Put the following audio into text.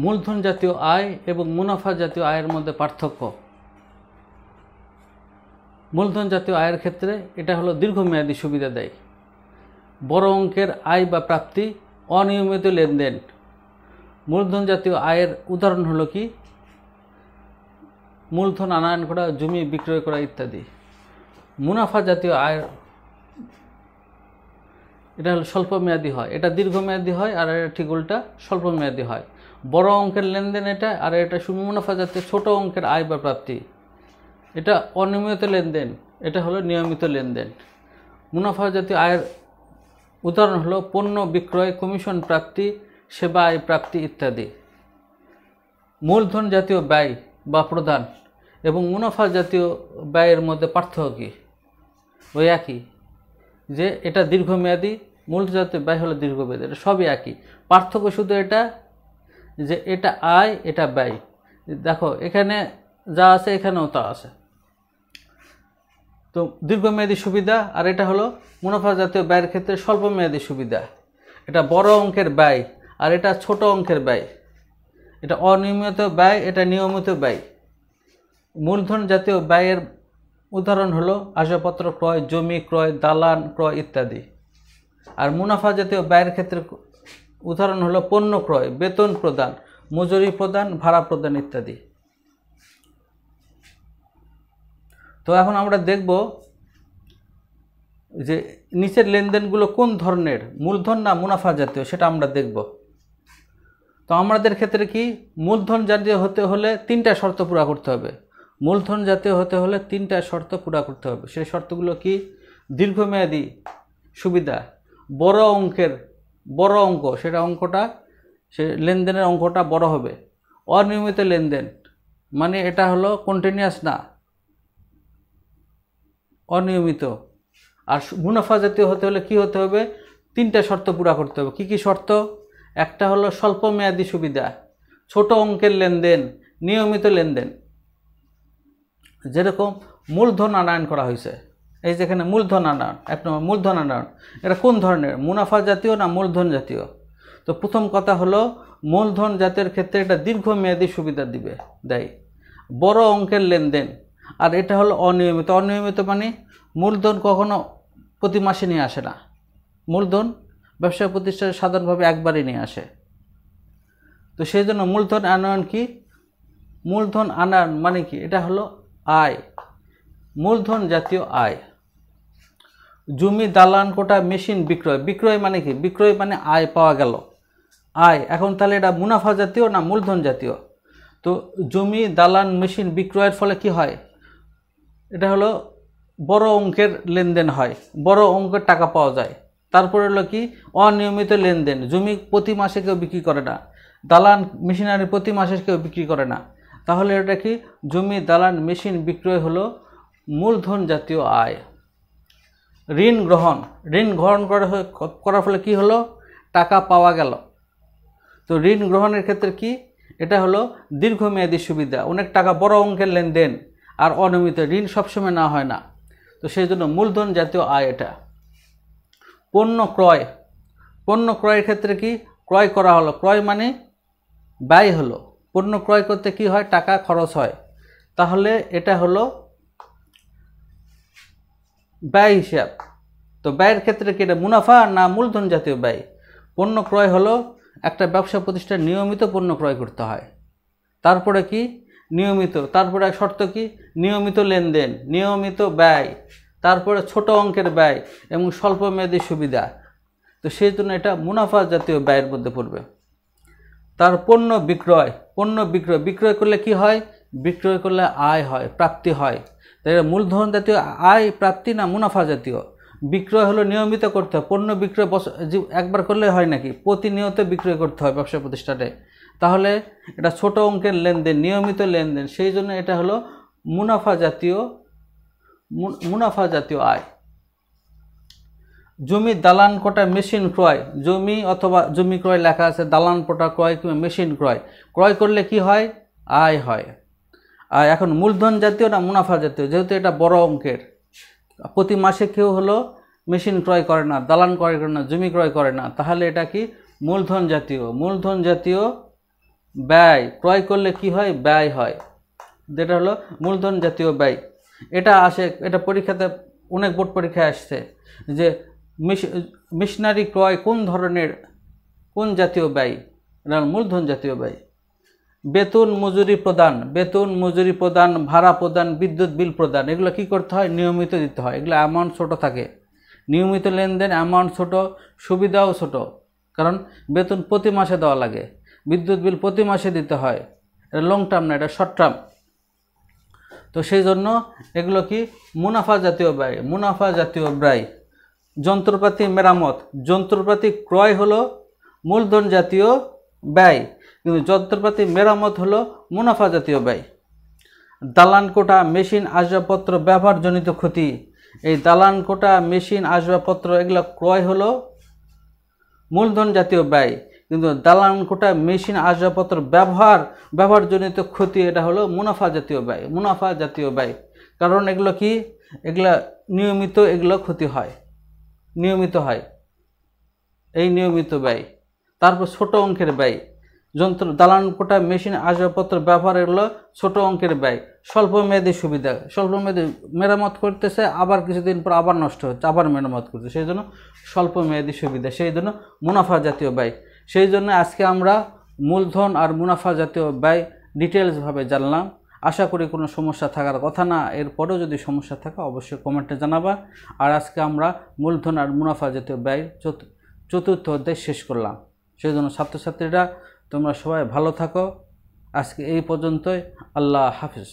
মূলধন জাতীয় আয় এবং মুনাফা জাতীয় আয়ের মধ্যে পার্থক্য। মূলধন জাতীয় আয়ের ক্ষেত্রে এটা হলো দীর্ঘমেয়াদী সুবিধা দেয়। বড় অঙ্কের আয় বা প্রাপ্তি, অনিয়মিত লেনদেন। মূলধন জাতীয় আয়ের উদাহরণ হলো কি? মূলধন আনয়ন করা, জমি বিক্রয় করা ইত্যাদি। মুনাফা জাতীয় আয় এটা হলো স্বল্পমেয়াদী হয়, এটা দীর্ঘমেয়াদী হয়, আর এটা ঠিক উল্টা স্বল্পমেয়াদী হয়। বড় অঙ্কের লেনদেন এটা, আর এটা মুনাফা জাতীয় ছোট অঙ্কের আয় বা প্রাপ্তি। এটা অনিয়মিত লেনদেন, এটা হলো নিয়মিত লেনদেন। মুনাফা জাতীয় আয়ের উদাহরণ হলো পণ্য বিক্রয়, কমিশন প্রাপ্তি, সেবা আয় প্রাপ্তি ইত্যাদি। মূলধন জাতীয় ব্যয় বা প্রদান এবং মুনাফা জাতীয় ব্যয়ের মধ্যে পার্থক্য কী? ওই একই, যে এটা দীর্ঘমেয়াদী, মূলধন জাতীয় ব্যয় হলো দীর্ঘমেয়াদী, এটা সবই একই। পার্থক্য শুধু এটা যে এটা আয়, এটা ব্যয়। দেখো এখানে যা আছে এখানেও তা আছে। তো দীর্ঘমেয়াদী সুবিধা, আর এটা হলো মুনাফা জাতীয় ব্যয়ের ক্ষেত্রে স্বল্পমেয়াদী সুবিধা। এটা বড় অঙ্কের ব্যয়, আর এটা ছোট অঙ্কের ব্যয়। এটা অনিয়মিত ব্যয়, এটা নিয়মিত ব্যয়। মূলধন জাতীয় ব্যয়ের উদাহরণ হলো আসবাবপত্র ক্রয়, জমি ক্রয়, দালান ক্রয় ইত্যাদি। আর মুনাফা জাতীয় ব্যয়ের ক্ষেত্রে উদাহরণ হলো পণ্য ক্রয়, বেতন প্রদান, মজুরি প্রদান, ভাড়া প্রদান ইত্যাদি। তো এখন আমরা দেখব যে নিচের লেনদেনগুলো কোন ধরনের, মূলধন না মুনাফা জাতীয়, সেটা আমরা দেখব। তো আমাদের ক্ষেত্রে কি, মূলধন জাতীয় হতে হলে 3টা শর্ত পুরা করতে হবে। মূলধন জাতীয় হতে হলে 3টা শর্ত পুরা করতে হবে। সেই শর্তগুলো কি? দীর্ঘমেয়াদী সুবিধা, বড় অঙ্ক, সেটা অঙ্কটা, সে লেনদেনের অঙ্কটা বড় হবে। অনিয়মিত লেনদেন, মানে এটা হলো কন্টিনিউয়াস না, অনিয়মিত। আর মুনাফা জাতীয় হতে হলে কি হতে হবে? 3টা শর্ত পুরা করতে হবে। কি কি শর্ত? একটা হলো স্বল্পমেয়াদী সুবিধা, ছোট অঙ্কের লেনদেন, নিয়মিত লেনদেন। যেরকম মূলধন আনয়ন করা হয়েছে, এই যেখানে মূলধন আনয়ন, 1 নম্বর মূলধন আনয়ন, এটা কোন ধরনের, মুনাফা জাতীয় না মূলধন জাতীয়? তো প্রথম কথা হলো মূলধন জাতীয়ের ক্ষেত্রে এটা দীর্ঘমেয়াদী সুবিধা দেয়, বড় অঙ্কের লেনদেন। আর এটা হলো অনিয়মিত। অনিয়মিত মানে মূলধন কখনো প্রতি মাসে নিয়ে আসে না। মূলধন ব্যবসা প্রতিষ্ঠানে সাধারণভাবে একবারই নিয়ে আসে। তো সেই জন্য মূলধন আনয়ন কি? মূলধন আনয়ন মানে কি? এটা হলো আয়, মূলধন জাতীয় আয়। জমি, দালান কোটা, মেশিন বিক্রয়। বিক্রয় মানে কি? বিক্রয় মানে আয় পাওয়া গেল, আয়। এখন তাহলে এটা মুনাফা জাতীয় না মূলধন জাতীয়? তো জমি, দালান, মেশিন বিক্রয়ের ফলে কি হয়? এটা হলো বড় অঙ্কের লেনদেন হয়, বড় অঙ্কের টাকা পাওয়া যায়। তারপরে হলো কি? অনিয়মিত লেনদেন। জমি প্রতি মাসে কেউ বিক্রি করে না, দালান মেশিনারি প্রতি মাসে কেউ বিক্রি করে না। তাহলে এটা কি? জমি, দালান, মেশিন বিক্রয় হলো মূলধন জাতীয় আয়। ঋণ গ্রহণ করার ফলে কি হলো? টাকা পাওয়া গেল। তো ঋণ গ্রহণের ক্ষেত্রে কি? এটা হলো দীর্ঘমেয়াদী সুবিধা, অনেক টাকা, বড় অঙ্কের লেনদেন, আর অনিয়মিত। ঋণ সবসময় না হয় না, তো সেই জন্য মূলধন জাতীয় আয় এটা। পণ্য ক্রয়ের ক্ষেত্রে কি? ক্রয় করা হলো, ক্রয় মানে ব্যয় হলো। পণ্য ক্রয় করতে কি হয়? টাকা খরচ হয়। তাহলে এটা হলো ব্যয় হিসাব। তো ব্যয়ের ক্ষেত্রে কি এটা মুনাফা না মূলধন জাতীয় ব্যয়? পণ্য ক্রয় হলো একটা ব্যবসা প্রতিষ্ঠান নিয়মিত পণ্য ক্রয় করতে হয়। তারপরে কি? নিয়মিত। তারপরে এক শর্ত কি? নিয়মিত লেনদেন, নিয়মিত ব্যয়। তারপরে ছোট অঙ্কের ব্যয় এবং স্বল্পমেয়াদী সুবিধা। তো সেই জন্য এটা মুনাফা জাতীয় ব্যয়ের মধ্যে পড়বে। তার পণ্য বিক্রয় করলে কি হয়? বিক্রয় করলে আয় হয়, প্রাপ্তি হয়। তাই মূলধন জাতীয় আয় প্রাপ্তি না মুনাফা জাতীয়? বিক্রয় হলো নিয়মিত করতে হয়। পণ্য বিক্রয় একবার করলে হয় নাকি? প্রতিনিয়ত বিক্রয় করতে হয় ব্যবসা প্রতিষ্ঠানে। তাহলে এটা ছোট অঙ্কের লেনদেন, নিয়মিত লেনদেন। সেই জন্য এটা হলো মুনাফা জাতীয় আয়। জমি, দালান কোটা, মেশিন ক্রয়। জমি অথবা জমি ক্রয় লেখা আছে, দালান কোটা ক্রয় কিংবা মেশিন ক্রয় করলে কি হয়? আয় হয়। আর এখন মূলধন জাতীয় না মুনাফা জাতীয়? যেহেতু এটা বড় অঙ্কের, প্রতি মাসে কেউ হলো মেশিন ক্রয় করে না, দালান ক্রয় করে না, জমি ক্রয় করে না, তাহলে এটা কি? মূলধন জাতীয়। মূলধন জাতীয় ব্যয়, ক্রয় করলে কি হয়, ব্যয় হয়, যেটা হলো মূলধন জাতীয় ব্যয়। এটা আসে, এটা পরীক্ষাতে অনেক বোর্ড পরীক্ষায় আসছে যে মেশিনারি ক্রয় কোন ধরনের, কোন জাতীয় ব্যয়, এটা মূলধন জাতীয় ব্যয়। বেতন মজুরি প্রদান, বেতন মজুরি প্রদান, ভাড়া প্রদান, বিদ্যুৎ বিল প্রদান, এগুলো কি করতে হয়, নিয়মিত দিতে হয়। এগুলো অ্যামাউন্ট ছোট থাকে, নিয়মিত লেনদেন, অ্যামাউন্ট ছোট, সুবিধাও ছোট, কারণ বেতন প্রতি মাসে দেওয়া লাগে, বিদ্যুৎ বিল প্রতি মাসে দিতে হয়, এটা লং টার্ম না, এটা শর্ট টার্ম। তো সেই জন্য এগুলো কি মুনাফা জাতীয় ব্যয়, মুনাফা জাতীয় ব্যয়। যন্ত্রপাতি মেরামত, যন্ত্রপাতি ক্রয় হলো মূলধন জাতীয় ব্যয়, কিন্তু যন্ত্রপাতি মেরামত হলো মুনাফা জাতীয় ব্যয়। দালান কোটা, মেশিন, আসবাবপত্র ব্যবহারজনিত ক্ষতি, এই দালান কোটা, মেশিন, আসবাবপত্র এগুলো ক্রয় হলো মূলধন জাতীয় ব্যয়, কিন্তু দালান কোটা, মেশিন, আসবাবপত্র ব্যবহারজনিত ক্ষতি এটা হলো মুনাফা জাতীয় ব্যয়, মুনাফা জাতীয় ব্যয়। কারণ এগুলো কি, এগুলা নিয়মিত, এগুলো ক্ষতি হয়, নিয়মিত হয়, এই নিয়মিত ব্যয়। তারপর ছোট অঙ্কের ব্যয়, দালান কোটা, মেশিন, আসবাবপত্র ব্যবহার, এগুলো ছোট অঙ্কের ব্যয়। স্বল্পমেয়াদী সুবিধা, স্বল্পমেয়াদী মেরামত করতেছে, আবার কিছুদিন পর আবার নষ্ট হচ্ছে, আবার মেরামত করছে, সেই জন্য স্বল্পমেয়াদী সুবিধা, সেই জন্য মুনাফা জাতীয় ব্যয়। সেই জন্য আজকে আমরা মূলধন আর মুনাফা জাতীয় ব্যয় ডিটেলসভাবে জানলাম। আশা করি কোনো সমস্যা থাকার কথা না, এরপরেও যদি সমস্যা থাকে অবশ্যই কমেন্টে জানাবা। আর আজকে আমরা মূলধন আর মুনাফা জাতীয় ব্যয় চতুর্থ অধ্যায় শেষ করলাম। সেই জন্য ছাত্রছাত্রীরা তোমরা সবাই ভালো থাকো। আজকে এই পর্যন্তই। আল্লাহ হাফিজ।